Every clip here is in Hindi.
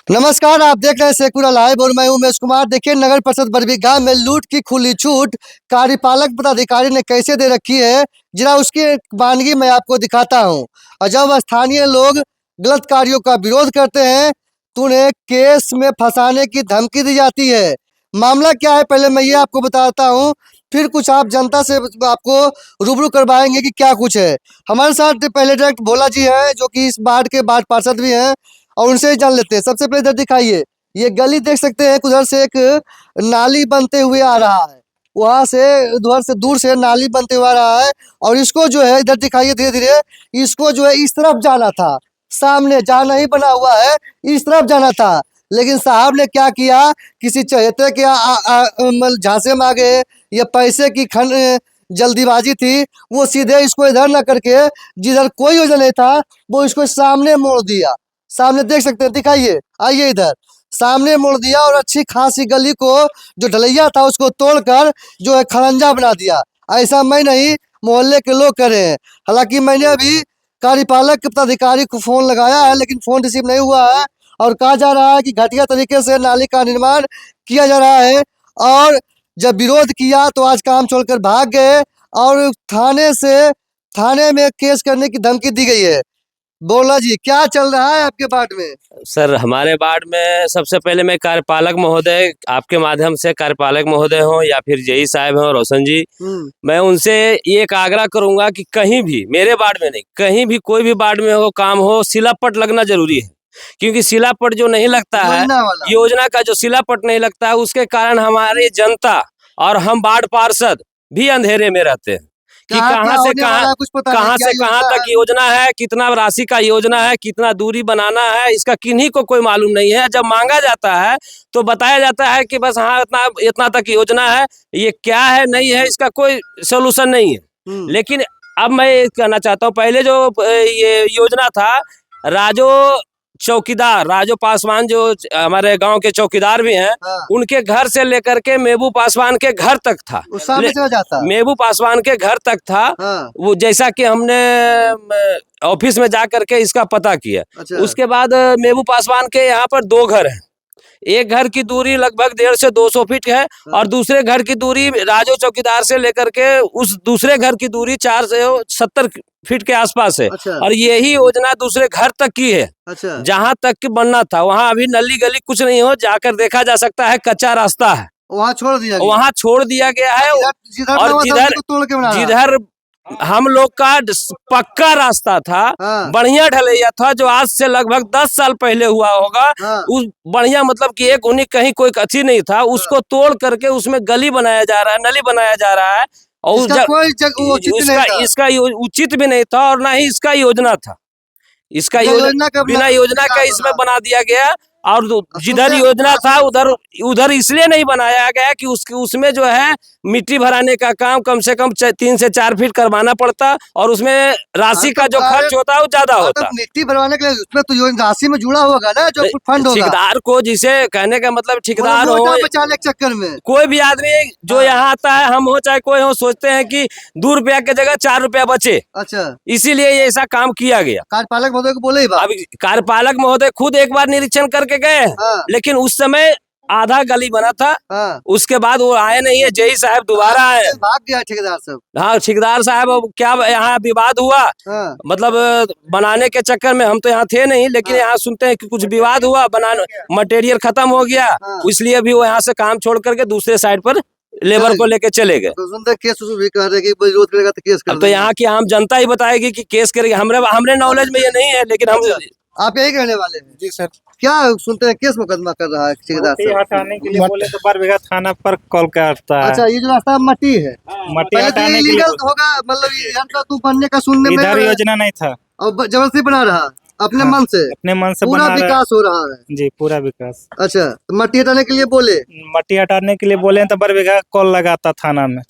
नमस्कार, आप देख रहे हैं शेखपुरा लाइव और मैं उमेश कुमार। देखिए, नगर परिषद बरबीघा में लूट की खुली छूट कार्यपालक पदाधिकारी ने कैसे दे रखी है, जरा उसकी वानगी मैं आपको दिखाता हूं। और जब स्थानीय लोग गलत कार्यों का विरोध करते हैं तो उन्हें केस में फंसाने की धमकी दी जाती है। मामला क्या है, पहले मैं ये आपको बताता हूँ, फिर कुछ आप जनता से आपको रूबरू करवाएंगे कि क्या कुछ है। हमारे साथ पहले डायरेक्ट भोला जी हैं, जो कि इस वार्ड के वार्ड पार्षद भी हैं, और उनसे ही जान लेते हैं। सबसे पहले इधर दिखाइए, ये गली देख सकते हैं, उधर से एक नाली बनते हुए आ रहा है, वहां से उधर से दूर से नाली बनते हुए आ रहा है। और इसको जो है इधर दिखाइए, धीरे धीरे इसको जो है इस तरफ जाना था, सामने जहाँ नहीं बना हुआ है इस तरफ जाना था। लेकिन साहब ने क्या किया, किसी चहेते के झांसे में आ गए या पैसे की जल्दीबाजी थी, वो सीधे इसको इधर न करके जिधर कोई योजना नहीं था वो इसको सामने मोड़ दिया। सामने देख सकते हैं, दिखाइए, आइए इधर, सामने मोड़ दिया और अच्छी खासी गली को जो ढलैया था उसको तोड़कर जो है खरंजा बना दिया। ऐसा मैं नहीं, मोहल्ले के लोग कर रहे हैं। हालांकि मैंने अभी कार्यपालक पदाधिकारी को फोन लगाया है, लेकिन फोन रिसीव नहीं हुआ है और कहा जा रहा है कि घटिया तरीके से नाली का निर्माण किया जा रहा है। और जब विरोध किया तो आज काम छोड़कर भाग गए और थाने में केस करने की धमकी दी गई है। बोला जी, क्या चल रहा है आपके वार्ड में? सर, हमारे वार्ड में सबसे पहले मैं कार्यपालक महोदय, आपके माध्यम से कार्यपालक महोदय हो या फिर जेई साहब हो रोशन जी, मैं उनसे ये एक आग्रह करूंगा कि कहीं भी, मेरे वार्ड में नहीं, कहीं भी कोई भी वार्ड में हो काम हो, शिलापट लगना जरूरी है। क्योंकि शिलापट जो नहीं लगता है, योजना का जो शिलापट नहीं लगता है, उसके कारण हमारी जनता और हम वार्ड पार्षद भी अंधेरे में रहते हैं कि कहां से कहां तक योजना है, कितना राशि का योजना है, कितना दूरी बनाना है, इसका किन्हीं को कोई मालूम नहीं है। जब मांगा जाता है तो बताया जाता है कि बस हाँ इतना तक योजना है, ये क्या है नहीं है इसका कोई सोल्यूशन नहीं है। लेकिन अब मैं कहना चाहता हूँ, पहले जो ये योजना था, राजो पासवान जो हमारे गांव के चौकीदार भी हैं, उनके घर से लेकर के महबूब पासवान के घर तक था, महबूब पासवान के घर तक था। वो जैसा कि हमने ऑफिस में जा करके इसका पता किया। उसके बाद महबूब पासवान के यहाँ पर 2 घर हैं। एक घर की दूरी लगभग 150 से 200 फीट है और दूसरे घर की दूरी राजो चौकीदार से लेकर के उस दूसरे घर की दूरी 470 फीट के आसपास है। और यही योजना दूसरे घर तक की है। जहां तक की बनना था वहां अभी नली गली कुछ नहीं हो, जाकर देखा जा सकता है, कच्चा रास्ता है, वहां छोड़ दिया गया है। और जिधर हम लोग का पक्का रास्ता था, बढ़िया ढलैया था, जो आज से लगभग 10 साल पहले हुआ होगा, उस बढ़िया मतलब कि एक उन्हीं कहीं कोई कच्ची नहीं था, उसको तोड़ करके उसमें गली बनाया जा रहा है, नली बनाया जा रहा है। और इसका उचित भी नहीं था और ना ही इसका योजना था। इसका बिना योजना का इसमें बना दिया गया। और जिधर योजना था उधर इसलिए नहीं बनाया गया कि उसमें जो है मिट्टी भराने का काम कम से कम 3 से 4 फीट करवाना पड़ता और उसमें राशि का जो खर्च होता है वो ज्यादा होता। मिट्टी भरवाने के लिए उसमें तो राशि में जुड़ा होगा ना, जो फंड होगा। ठेकेदार को, जिसे कहने का मतलब ठेकेदार हो, बचाने के चक्कर में कोई भी आदमी जो यहाँ आता है, हम हो चाहे कोई हो, सोचते हैं कि 2 रुपया की जगह 4 रुपया बचे। अच्छा, इसीलिए ये ऐसा काम किया गया। कार्यपालक महोदय को बोले, अभी कार्यपालक महोदय खुद एक बार निरीक्षण करके गए, लेकिन उस समय आधा गली बना था। उसके बाद वो आए नहीं है, जेई साहब दोबारा आए, भाग गया ठेकेदार साहब। हाँ, ठेकेदार साहब, क्या यहाँ विवाद हुआ, मतलब बनाने के चक्कर में, हम तो यहाँ थे नहीं, लेकिन यहाँ सुनते हैं कि कुछ विवाद हुआ, बनाने मटेरियल खत्म हो गया, इसलिए भी वो यहाँ से काम छोड़ करके दूसरे साइड पर लेबर को लेके चले गए। तो केस भी कर रहे कि विरोध करेगा तो केस कर। तो यहाँ की आम जनता ही बताएगी कि केस करेगी। हमरे नॉलेज में ये नहीं है, लेकिन आप यही कहने वाले हैं? जी सर। क्या सुनते हैं केस मुकदमा कर रहा है ठेकेदार साहब? हटाने के लिए बोले तो बरबीघा थाना पर कॉल करता है। अच्छा, ये जो रास्ता मट्टी है, मट्टी हटाने के लिए होगा, मतलब तू बनने का सुनने में इधर योजना नहीं था और जबरदस्ती बना रहा अपने मन से पूरा विकास हो रहा है। जी, पूरा विकास। अच्छा, तो मट्टी हटाने के लिए बोले तो बरबीघा कॉल लगाता थाना में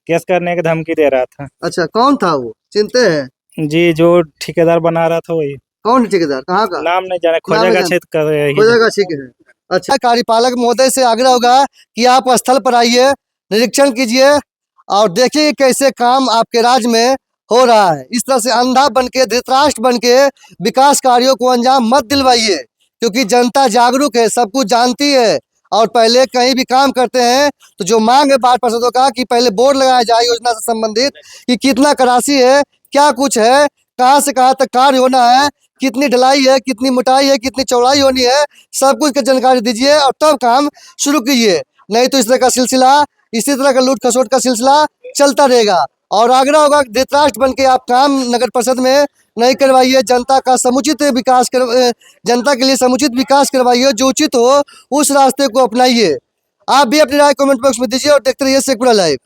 केस करने की धमकी दे रहा था। अच्छा, कौन था वो, चिंते हैं? जी, जो ठेकेदार बना रहा था वही। कौन ठेकेदार, कहाँ का नाम नहीं जाने, खोजेगा ठीक है। अच्छा, कार्यपालक महोदय से आग्रह होगा कि आप स्थल पर आइए, निरीक्षण कीजिए और देखिए कैसे काम आपके राज्य में हो रहा है। इस तरह से अंधा बनके, धृतराष्ट्र बनके विकास कार्यों को अंजाम मत दिलवाइए, क्योंकि जनता जागरूक है, सब कुछ जानती है। और पहले कहीं भी काम करते हैं तो जो मांग है वार्ड पार्षदों का कि पहले बोर्ड लगाया जाए योजना से संबंधित कि कितना का राशि है, क्या कुछ है, कहाँ से कहाँ तक कार्य होना है, कितनी ढलाई है, कितनी मोटाई है, कितनी चौड़ाई होनी है, सब कुछ की जानकारी दीजिए और तब काम शुरू कीजिए। नहीं तो इस तरह का सिलसिला, इसी तरह का लूट खसोट का सिलसिला चलता रहेगा। और आग्रह होगा धृतराष्ट्र बन के आप काम नगर परिषद में नहीं करवाइए। जनता का समुचित विकास जनता के लिए समुचित विकास करवाइए, जो उचित हो उस रास्ते को अपनाइए। आप भी अपनी राय कमेंट बॉक्स में दीजिए और देखते रहिए शेखपुरा लाइव।